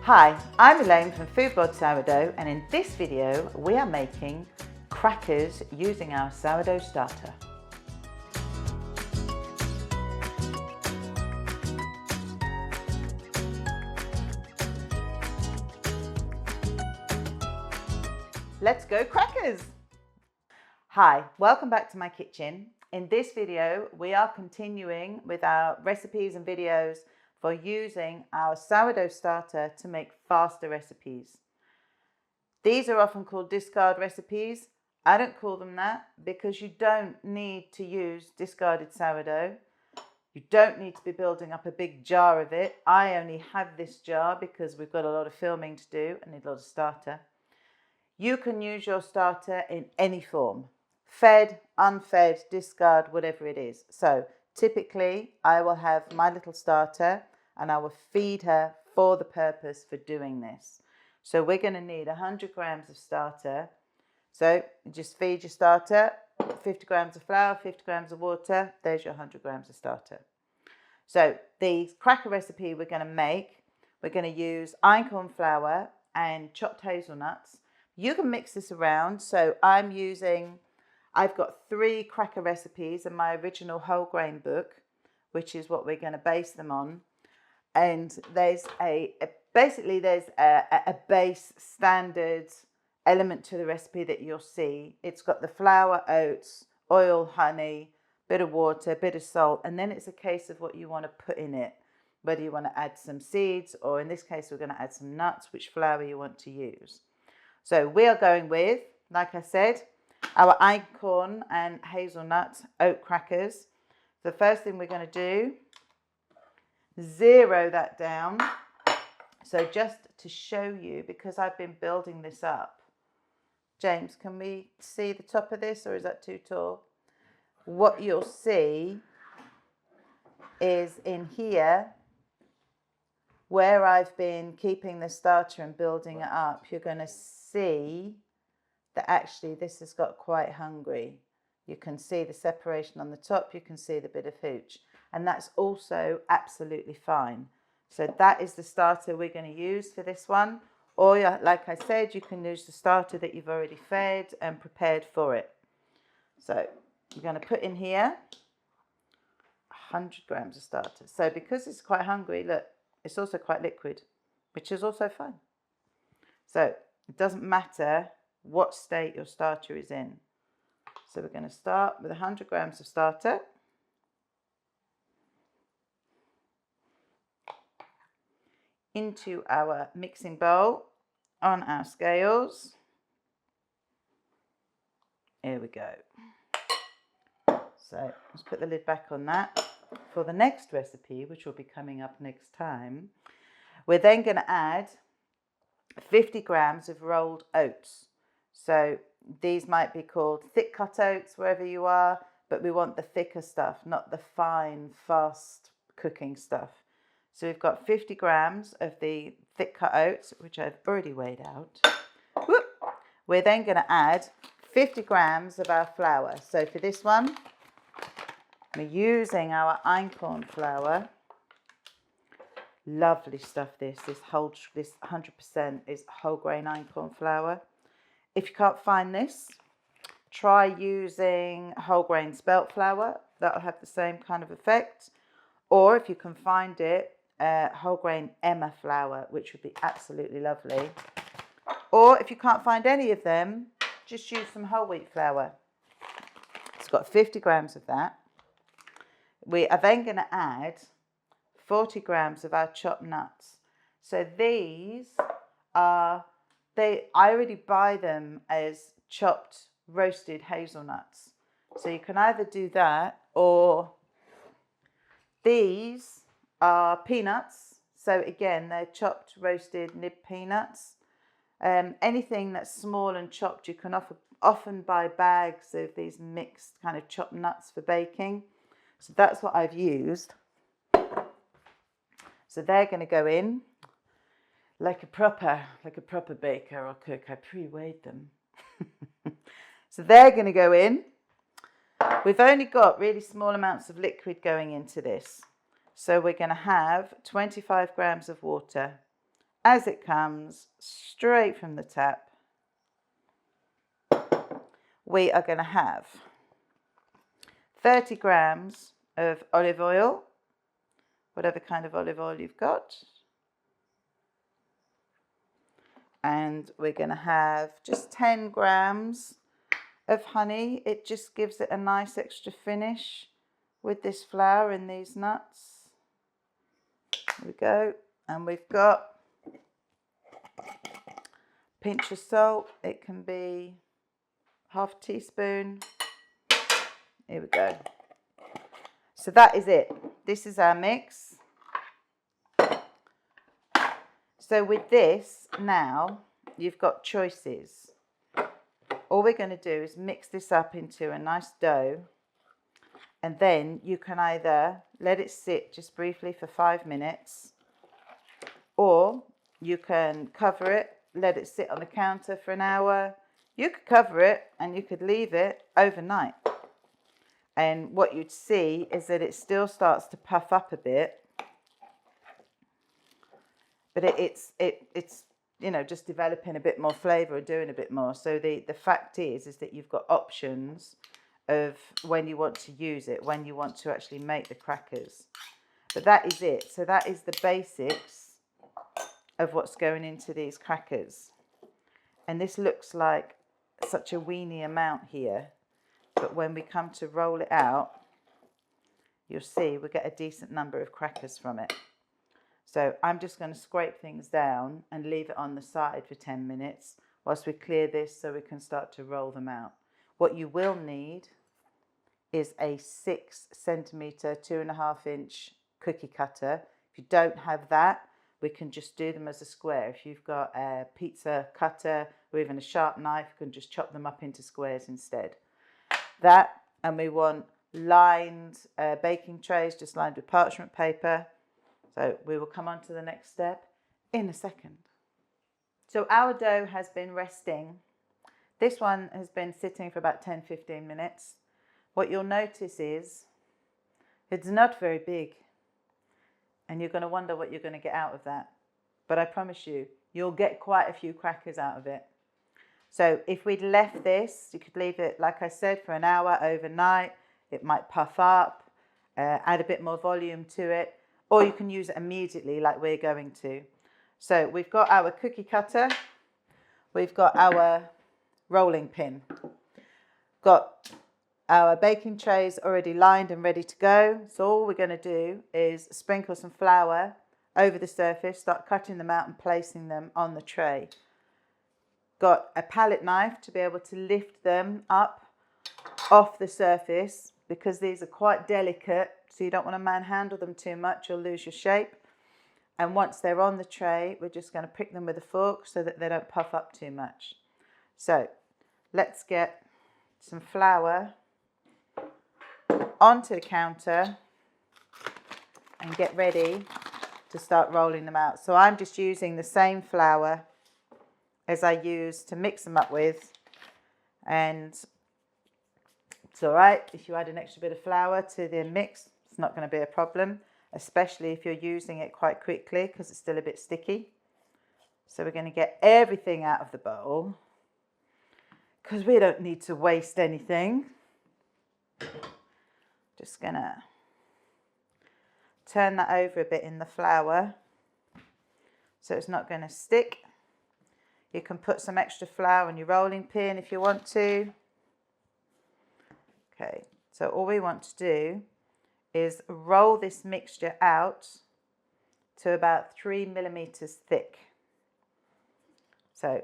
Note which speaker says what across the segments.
Speaker 1: Hi, I'm Elaine from Foodbod Sourdough, and in this video we are making crackers using our sourdough starter. Let's go crackers! Hi, welcome back to my kitchen. In this video we are continuing with our recipes and videos for using our sourdough starter to make faster recipes. These are often called discard recipes. I don't call them that because you don't need to use discarded sourdough. You don't need to be building up a big jar of it. I only have this jar because we've got a lot of filming to do and need a lot of starter. You can use your starter in any form. Fed, unfed, discard, whatever it is. So typically I will have my little starter and I will feed her for the purpose for doing this. So we're going to need 100 grams of starter. So just feed your starter, 50 grams of flour, 50 grams of water. There's your 100 grams of starter. So the cracker recipe we're going to make, we're going to use einkorn flour and chopped hazelnuts. You can mix this around. So I've got 3 cracker recipes in my original whole grain book, which is what we're going to base them on. And there's basically a base standard element to the recipe that you'll see. It's got the flour, oats, oil, honey, bit of water, bit of salt, and then it's a case of what you want to put in it, whether you want to add some seeds, or in this case we're going to add some nuts, which flour you want to use. So we are going with, like I said, our einkorn and hazelnut oat crackers. The first thing we're going to do, zero that down. So just to show you, because I've been building this up. James, can we see the top of this, or is that too tall? What you'll see is in here, where I've been keeping the starter and building it up, you're going to see that actually this has got quite hungry. You can see the separation on the top, you can see the bit of hooch, and that's also absolutely fine. So that is the starter we're going to use for this one. Or like I said, you can use the starter that you've already fed and prepared for it. So you're going to put in here 100 grams of starter. So because it's quite hungry, look, it's also quite liquid, which is also fine. So it doesn't matter what state your starter is in. So we're going to start with 100 grams of starter. Into our mixing bowl on our scales. Here we go. So let's put the lid back on that. For the next recipe, which will be coming up next time, we're then going to add 50 grams of rolled oats. So these might be called thick cut oats wherever you are, but we want the thicker stuff, not the fine, fast cooking stuff. So we've got 50 grams of the thick cut oats, which I've already weighed out. Whoop. We're then going to add 50 grams of our flour. So for this one, we're using our einkorn flour. Lovely stuff this 100% is whole grain einkorn flour. If you can't find this, try using whole grain spelt flour. That'll have the same kind of effect. Or if you can find it, whole grain emmer flour, which would be absolutely lovely. Or if you can't find any of them, just use some whole wheat flour. It's got 50 grams of that. We are then going to add 40 grams of our chopped nuts. So these are, I already buy them as chopped roasted hazelnuts. So you can either do that, or these are peanuts. So again, they're chopped, roasted, nibbed peanuts. Anything that's small and chopped, you can often buy bags of these mixed kind of chopped nuts for baking. So that's what I've used. So they're going to go in like a proper baker or cook. I pre-weighed them. So they're going to go in. We've only got really small amounts of liquid going into this. So we're going to have 25 grams of water. as it comes straight from the tap, we are going to have 30 grams of olive oil, whatever kind of olive oil you've got. And we're going to have just 10 grams of honey. It just gives it a nice extra finish with this flour and these nuts. There we go. And we've got a pinch of salt. It can be half a teaspoon. Here we go. So that is it. This is our mix. So with this now, you've got choices. All we're going to do is mix this up into a nice dough, and then you can either let it sit just briefly for 5 minutes, or you can cover it, let it sit on the counter for an hour. You could cover it and you could leave it overnight. And what you'd see is that it still starts to puff up a bit, but it's you know, just developing a bit more flavour or doing a bit more. So the fact is that you've got options of when you want to use it, when you want to actually make the crackers. But that is it. So that is the basics of what's going into these crackers. And this looks like such a weeny amount here, but when we come to roll it out, you'll see we get a decent number of crackers from it. So I'm just going to scrape things down and leave it on the side for 10 minutes whilst we clear this so we can start to roll them out. What you will need is a 6 centimetre, 2.5 inch cookie cutter. If you don't have that, we can just do them as a square. If you've got a pizza cutter or even a sharp knife, you can just chop them up into squares instead. That, and we want lined baking trays, just lined with parchment paper. So we will come on to the next step in a second. So our dough has been resting. This one has been sitting for about 10-15 minutes. What you'll notice is it's not very big, and you're going to wonder what you're going to get out of that. But I promise you, you'll get quite a few crackers out of it. So if we'd left this, you could leave it, like I said, for an hour overnight. It might puff up, add a bit more volume to it, or you can use it immediately like we're going to. So we've got our cookie cutter, we've got our rolling pin, got our baking trays already lined and ready to go. So all we're going to do is sprinkle some flour over the surface, start cutting them out and placing them on the tray. Got a palette knife to be able to lift them up off the surface, because these are quite delicate, so you don't want to manhandle them too much, you'll lose your shape. And once they're on the tray, we're just going to prick them with a fork so that they don't puff up too much. So let's get some flour onto the counter and get ready to start rolling them out. So I'm just using the same flour as I use to mix them up with, and it's all right if you add an extra bit of flour to the mix. It's not going to be a problem, especially if you're using it quite quickly because it's still a bit sticky. So we're going to get everything out of the bowl because we don't need to waste anything. Just going to turn that over a bit in the flour so it's not going to stick. You can put some extra flour on your rolling pin if you want to. Okay, so all we want to do is roll this mixture out to about 3 millimeters thick. So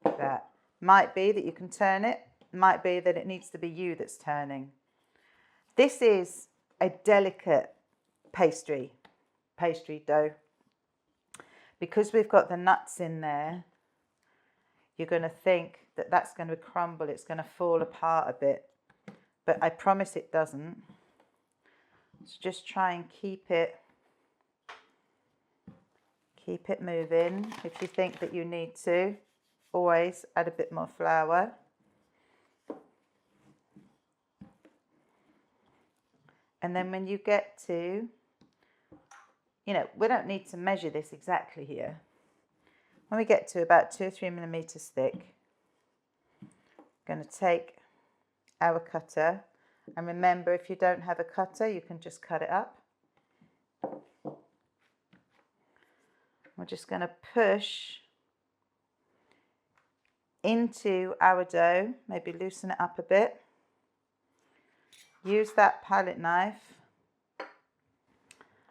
Speaker 1: that might be that you can turn it, might be that it needs to be you that's turning. This is a delicate pastry dough. Because we've got the nuts in there, you're going to think that that's going to crumble, it's going to fall apart a bit. But I promise it doesn't. So just try and keep it moving. If you think that you need to, always add a bit more flour. And then when you get to you know, we don't need to measure this exactly here. When we get to about 2 or 3 millimeters thick, I'm going to take our cutter, and remember, if you don't have a cutter, you can just cut it up. We're just going to push into our dough, maybe loosen it up a bit. Use that palette knife,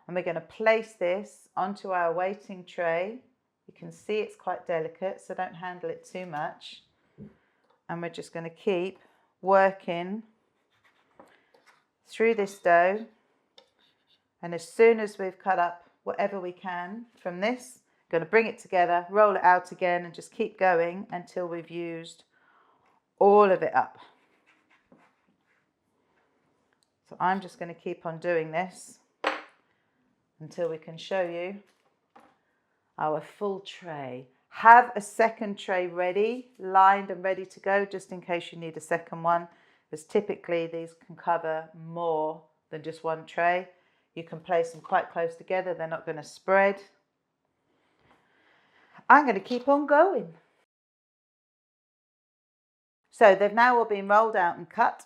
Speaker 1: and we're going to place this onto our waiting tray. You can see it's quite delicate, so don't handle it too much. And we're just going to keep working through this dough. And as soon as we've cut up whatever we can from this, going to bring it together, roll it out again, and just keep going until we've used all of it up. So I'm just going to keep on doing this until we can show you our full tray. Have a second tray ready, lined and ready to go, just in case you need a second one, because typically these can cover more than just one tray. You can place them quite close together, they're not going to spread. I'm going to keep on going. So they've now all been rolled out and cut,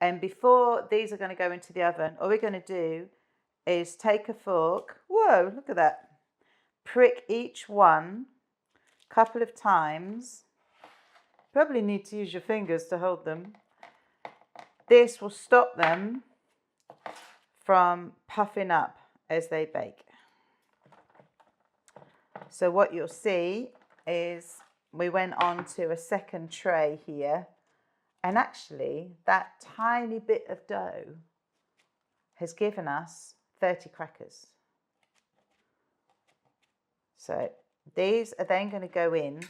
Speaker 1: and before these are going to go into the oven, all we're going to do is take a fork, whoa, look at that, prick each one a couple of times. Probably need to use your fingers to hold them. This will stop them from puffing up as they bake. So what you'll see is we went on to a second tray here, and actually that tiny bit of dough has given us 30 crackers. So these are then going to go in.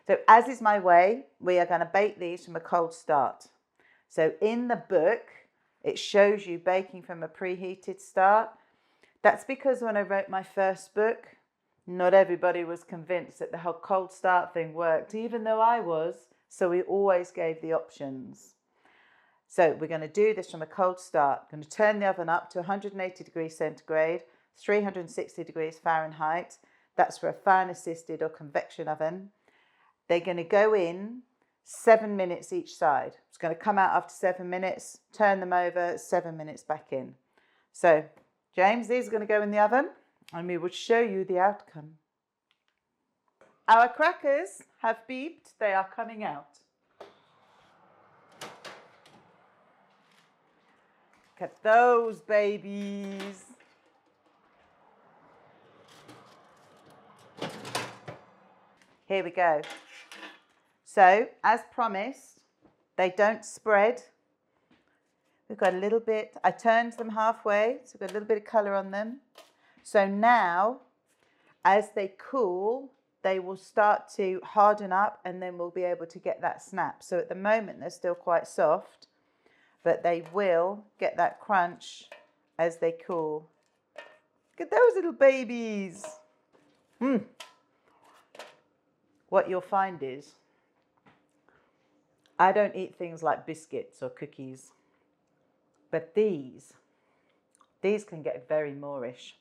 Speaker 1: So as is my way, we are going to bake these from a cold start. So in the book, it shows you baking from a preheated start. That's because when I wrote my first book, not everybody was convinced that the whole cold start thing worked, even though I was. So we always gave the options. So we're going to do this from a cold start. I'm going to turn the oven up to 180 degrees centigrade, 360 degrees Fahrenheit. That's for a fan assisted or convection oven. They're going to go in 7 minutes each side. It's going to come out after 7 minutes, turn them over, 7 minutes back in. So, James, these are going to go in the oven, and we will show you the outcome. Our crackers have beeped. They are coming out. Look at those babies. Here we go. So, as promised, they don't spread. We've got a little bit, I turned them halfway, so we've got a little bit of colour on them. So now, as they cool, they will start to harden up, and then we'll be able to get that snap. So at the moment, they're still quite soft, but they will get that crunch as they cool. Look at those little babies. What you'll find is, I don't eat things like biscuits or cookies, but these can get very moreish.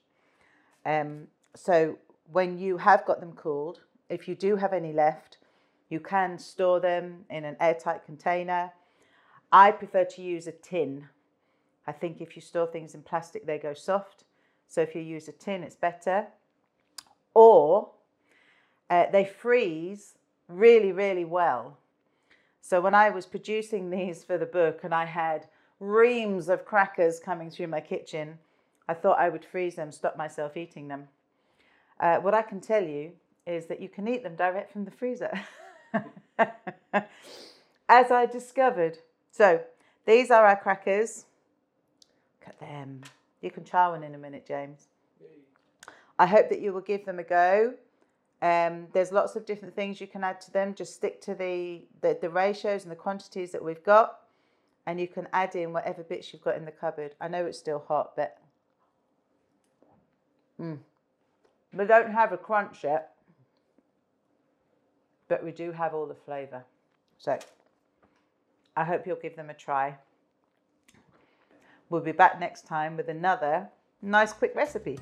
Speaker 1: So when you have got them cooled, if you do have any left, you can store them in an airtight container. I prefer to use a tin. I think if you store things in plastic, they go soft. So if you use a tin, it's better. Or they freeze really, really well. So when I was producing these for the book and I had reams of crackers coming through my kitchen, I thought I would freeze them, stop myself eating them. What I can tell you is that you can eat them direct from the freezer, as I discovered. So these are our crackers. Look at them. You can try one in a minute, James. I hope that you will give them a go. There's lots of different things you can add to them. Just stick to the ratios and the quantities that we've got, and you can add in whatever bits you've got in the cupboard. I know it's still hot, but we don't have a crunch yet, but we do have all the flavour. So I hope you'll give them a try. We'll be back next time with another Nice quick recipe.